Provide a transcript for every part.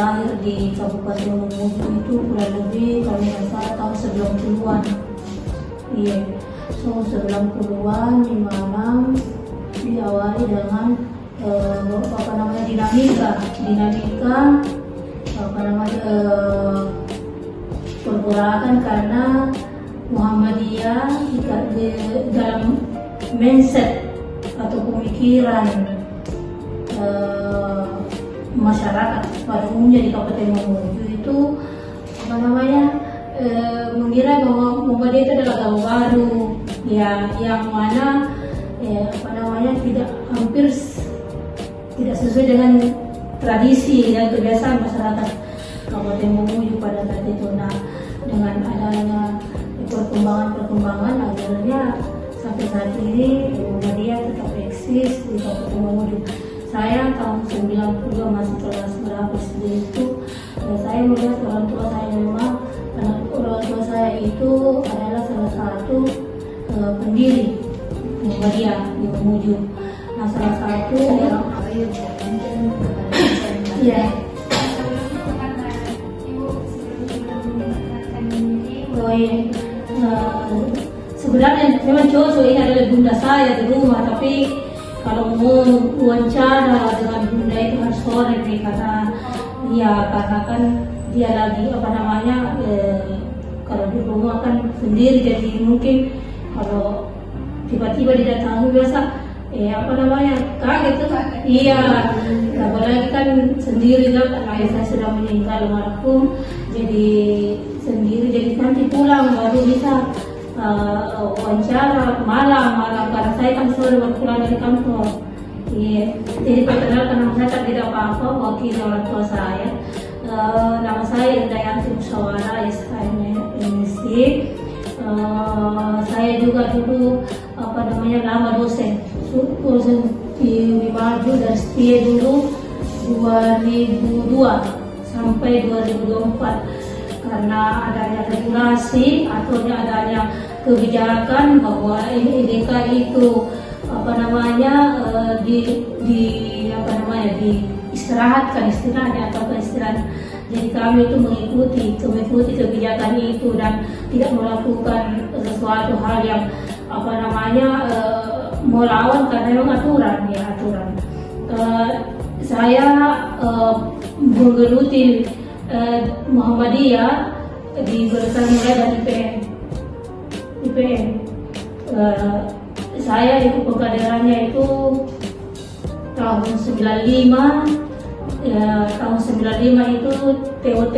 lahir di Kabupaten Mamuju itu kurang lebih kalau nggak salah tahun 90-an. Iya, so 90-an di mana diawali dengan dinamika pergerakan karena Muhammadiyah dalam mindset atau pemikiran masyarakat pada umumnya di Kabupaten Mamuju itu mengira bahwa Muhammadiyah itu adalah agama baru ya, yang mana tidak sesuai dengan tradisi dan kebiasaan masyarakat Kabupaten Mamuju pada saat itu. Nah, dengan adanya perkembangan akhirnya sampai saat ini Muhammadiyah tetap eksis di Kabupaten Mamuju. Saya tahun 90 masih kelas berapa SD itu, saya melihat orang tua saya memang, karena orang tua saya itu adalah salah satu pendiri Muhammadiyah di Mamuju. Nah, salah satu ya. Sebenarnya memang cocok, ini adalah bunda saya di rumah, tapi kalau mau wawancara dengan bunda itu harus sore nih, karena kan dia lagi kalau di rumah kan sendiri, jadi mungkin kalau tiba-tiba didatangi biasa kaget tuh. Iya, apalagi kan sendiri kan, ayah saya sudah meninggal almarhum, jadi sendiri, jadi nanti pulang baru bisa wawancara malam karena saya kan sore baru pulang dari kantor. Iya, jadi perkenalkan nama saya tidak apa-apa, wakil orang tua saya. Nama saya Indayanti Musawara SKMSD. Saya juga dulu lama dosen di Maju dan setia dulu 2002 sampai 2024, karena adanya regulasi atau adanya kebijakan bahwa IDK itu diistirahatkan istilahnya atau istirahat. Jadi kami itu mengikuti kebijakan itu dan tidak melakukan sesuatu hal yang melawan, karena memang aturan. Saya menggeluti Muhammadiyah mulai dari IPM. Saya ikut pengkaderannya itu tahun 95. Tahun 95 itu TOT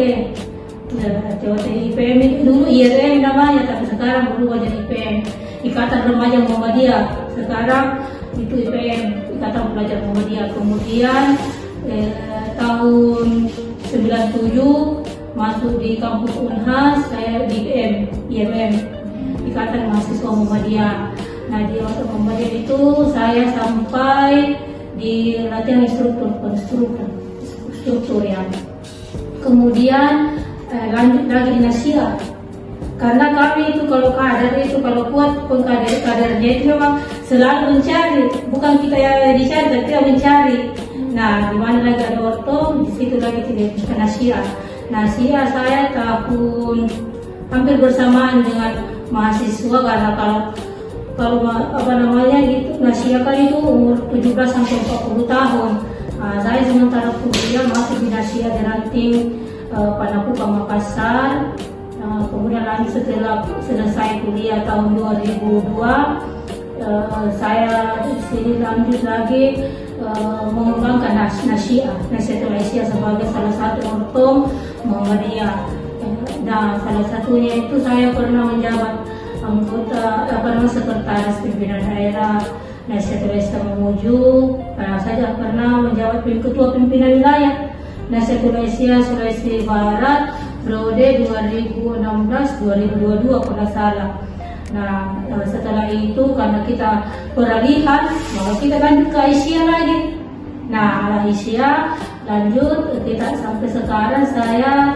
IPM itu dulu IRM namanya, tapi sekarang berubah jadi IPM, Ikatan Remaja Muhammadiyah. Sekarang itu IPM, Ikatan Pelajar Muhammadiyah. Kemudian tahun 97 masuk di kampus Unhas, saya di IMM, Ikatan Mahasiswa Muhammadiyah. Nah, di Muhammadiyah itu saya sampai di latihan struktur ya. Kemudian lanjut lagi di Nasia, karena kami itu kalau kuat kadernya itu memang selalu mencari, bukan kita yang dicari, tapi kita mencari. Nah, di mana lagi ada waktu, di situ lagi tidak ke Nasia. Nasia saya tahun hampir bersamaan dengan mahasiswa, karena kalau Nasia kan itu umur 17 sampai 40 tahun. Saya sementara kuliah masih di Nasia di ranting Panapuka Makassar. Kemudian lanjut setelah selesai kuliah tahun 2002, saya di sini lanjut lagi mengembangkan Nahdlatul Asia sebagai salah satu ortom Muhammadiyah. Nah, salah satunya itu saya pernah menjabat anggota sekretaris pimpinan daerah Nahdlatul Asia Mamuju. Saya pernah menjabat ketua pimpinan wilayah Nahdlatul Asia Sulawesi Barat periode 2016-2022 kalau salah. Nah, setelah itu karena kita peralihan, maka kita lanjut ke Asia lagi. Nah, Asia lanjut kita sampai sekarang saya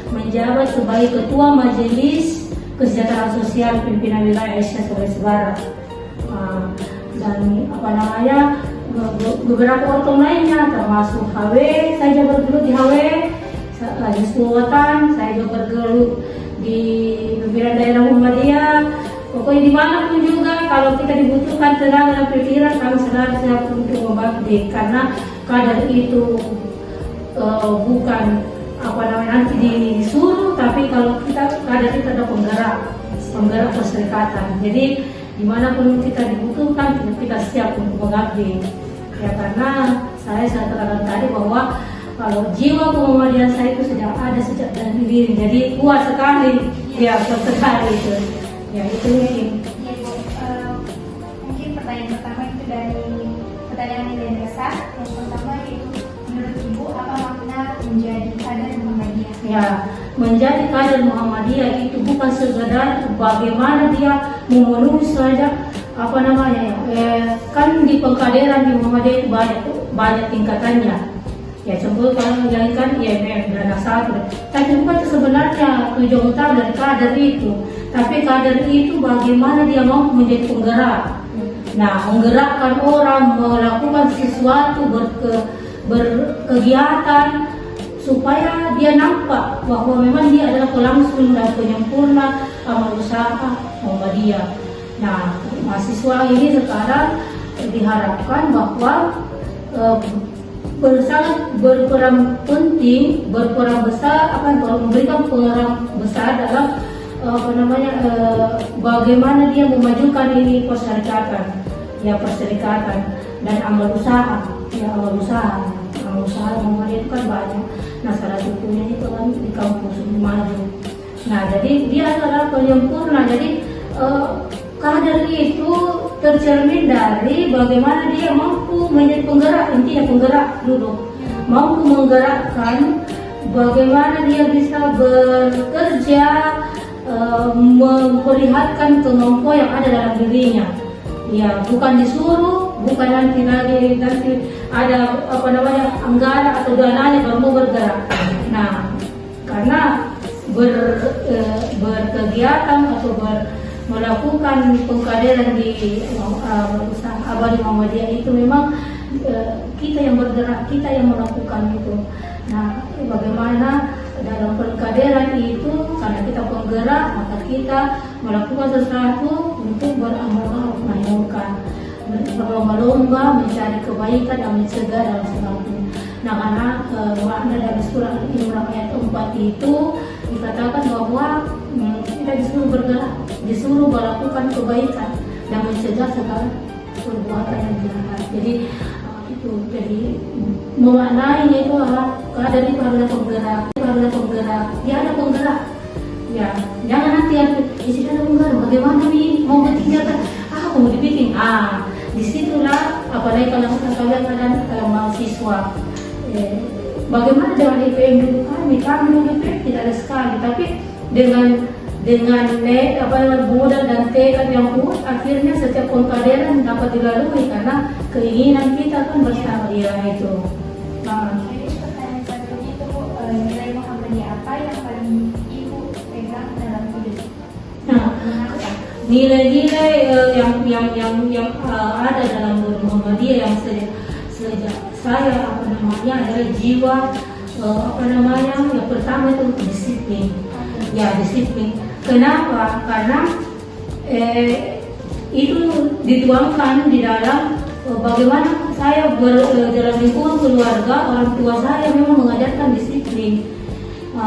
menjabat sebagai ketua Majelis Kesejahteraan Sosial Pimpinan Wilayah Asia Sulawesi Barat. dan apa namanya beberapa ortom lainnya termasuk HW, saya juga bergelut di HW, di Sulawatan, saya juga bergelut di beberapa daerah Muhammadiyah. Pokoknya dimanapun juga kalau kita dibutuhkan tenaga dan pikiran, kami selalu siap untuk membakti, karena kader itu bukan apa namanya nanti disuruh, tapi kalau kita kader kita ada penggerak perserikatan. Jadi dimanapun kita dibutuhkan kita siap untuk mengabdi. Ya, karena saya katakan tadi bahwa kalau jiwa kemuhammadiyaan saya itu sudah ada sejak dari diri, jadi kuat sekali, ya kuat sekali itu. Ya itu mungkin. Mungkin pertanyaan pertama itu dari pertanyaan yang dasar. Yang pertama itu, menurut Ibu apa makna menjadi kader Muhammadiyah? Ya, menjadi kader Muhammadiyah itu bukan sekedar bagaimana dia memenuhi saja apa namanya kan di pengkaderan di Muhammadiyah itu banyak tingkatannya. Ya contoh kalau menjalankan IMM dan satu, tapi bukan sebenarnya tujuan utama dari kader itu. Tapi kader itu bagaimana dia mau menjadi penggerak. Nah, menggerakkan orang melakukan sesuatu berkegiatan supaya dia nampak bahwa memang dia adalah pelangsung dan penyempurna amal usaha Muhammadiyah. Nah, mahasiswa ini sekarang diharapkan bahwa berperan penting, berperan besar, memberikan peran besar dalam bagaimana dia memajukan ini perserikatan dan amal usaha. Amal usaha Muhammadiyah itu kan banyak. Nah, salah satunya itu kan di kampus maju. Nah, jadi dia adalah penyempurna. Jadi kader itu tercermin dari bagaimana dia mampu menjadi penggerak, intinya penggerak dulu, mampu menggerakkan, bagaimana dia bisa bekerja, memperlihatkan kemampuan yang ada dalam dirinya. Ya, bukan disuruh, bukan nanti ada anggaran atau dananya baru mau bergerak. Nah, karena berkegiatan atau melakukan pengkaderan di usaha abadi Muhammadiyah itu memang kita yang bergerak, kita yang melakukan itu. Nah, bagaimana dalam pengkaderan itu, karena kita penggerak, maka kita melakukan sesuatu untuk beramal ma'ruf nahi munkar, berlomba-lomba mencari kebaikan dan mencegah dalam sesuatu. Nah, karena makna dari surah Al-Imran ayat 4 itu dikatakan bahwa kita disuruh bergerak, disuruh melakukan kebaikan dan mencegah segala perbuatan yang jahat. Jadi memaknainya itu adalah kader itu adalah penggerak, dia ada penggerak. Ya, jangan nanti di situ ada penggerak. Bagaimana nih mau bertindak? Mau dibikin? Disitulah apalagi kalau kalian mahasiswa. Bagaimana dengan IPM dulu kami IPM tidak ada sekali, tapi dengan modal dan tekad yang kuat, akhirnya setiap pengkaderan dapat dilalui karena keinginan kita kan bersama dia itu. Jadi pertanyaan selanjutnya itu nilai Muhammadiyah apa yang paling Ibu pegang dalam hidup? Nah, nilai-nilai yang ada dalam Muhammadiyah yang sejak saya adalah jiwa yang pertama itu disiplin. Ya, disiplin. Kenapa? Karena itu dituangkan di dalam bagaimana saya dalam lingkungan keluarga, orang tua saya memang mengajarkan disiplin.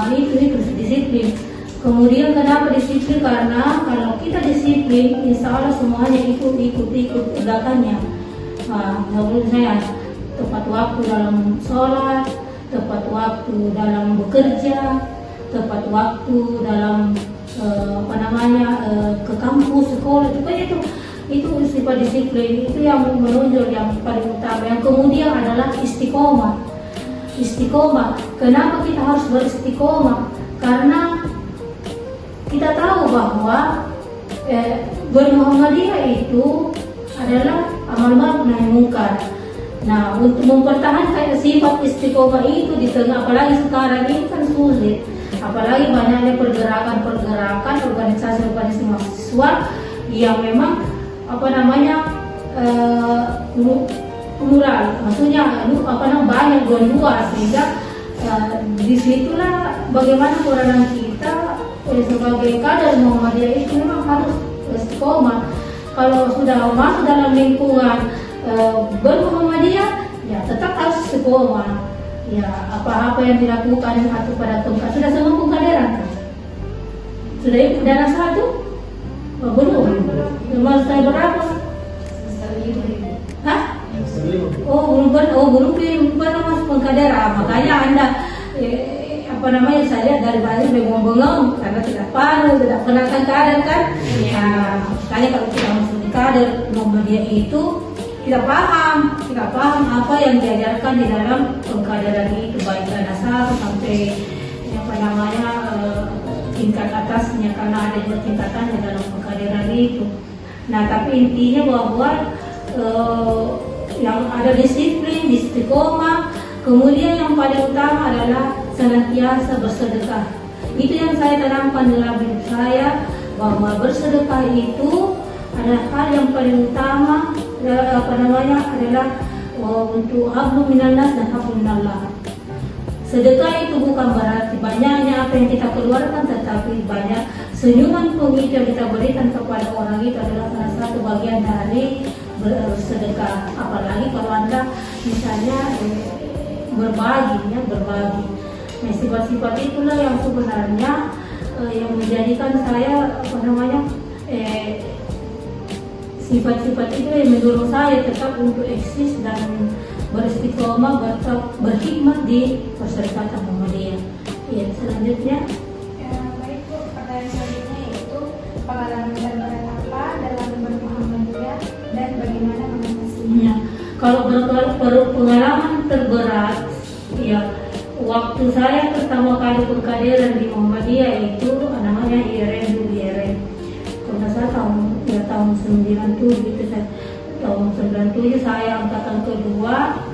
Itu disiplin. Kemudian kenapa disiplin? Karena kalau kita disiplin, insya Allah semuanya ikut belakangnya. Menurut saya tepat waktu dalam sholat, tepat waktu dalam bekerja, tepat waktu dalam ke kampus, sekolah, itu sifat disiplin. Itu yang menonjol, yang paling utama. Yang kemudian adalah istiqomah. Kenapa kita harus beristiqomah? Karena kita tahu bahwa bermuhammadiyah itu adalah amal ma'ruf nahi munkar. Nah, untuk mempertahankan sifat istiqomah itu di tengah, apalagi sekarang ini kan sulit, apalagi banyaknya pergerakan organisasi mahasiswa yang memang maksudnya banyak dua sehingga disitulah bagaimana peranan kita sebagai kader Muhammadiyah itu memang harus istiqomah. Kalau sudah masuk dalam lingkungan bermuhammadiyah, ya tetap harus istiqomah. Ya apa-apa yang dilakukan atau pada tongkat sudah semua pengkaderan kan? Sudah ikut dana satu? Belum. Saya berapa? Hah? Belum masuk pengkaderan. Makanya Anda saya lihat dari balik bengong-bengong karena tidak pernah kader kan? Ya, makanya kalau kita masuk di kader Muhammadiyah itu tidak paham apa yang diajarkan di dalam pengkaderan itu, baik dana satu sampai tingkat atasnya, karena ada dua tingkatannya dalam pengkaderan itu. Nah, tapi intinya bahwa yang ada disiplin, istiqomah, kemudian yang paling utama adalah senantiasa bersedekah. Itu yang saya tanamkan dalam hidup saya, bahwa bersedekah itu adalah hal yang paling utama, adalah untuk hablu minannas dan hablu minallah. Sedekah itu bukan berarti banyaknya apa yang kita keluarkan, tetapi banyak senyuman pengit yang kita berikan kepada orang itu adalah salah satu bagian dari bersedekah. Apalagi kalau Anda misalnya berbagi. Nah, sifat-sifat itulah yang sebenarnya yang menjadikan saya sifat-sifat itu yang mendorong saya tetap untuk eksis dan beristiqomah, berkhidmat di Perserikatan Muhammadiyah. Ya, selanjutnya. Baik Bu, pertanyaan selanjutnya yaitu pengalaman terberat apa dalam bermuhammadiyah dan bagaimana mengatasinya? Kalau pengalaman terberat, ya waktu saya pertama kali berkaderan di Muhammadiyah itu namanya IRN. Kalau saya tahun 97 itu tahun 97 saya angkatan kedua.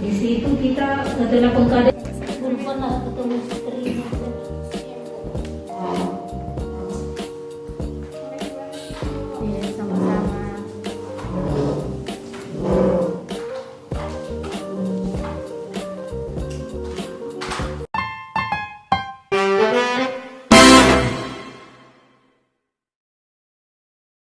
Di situ kita setelah pengkaderan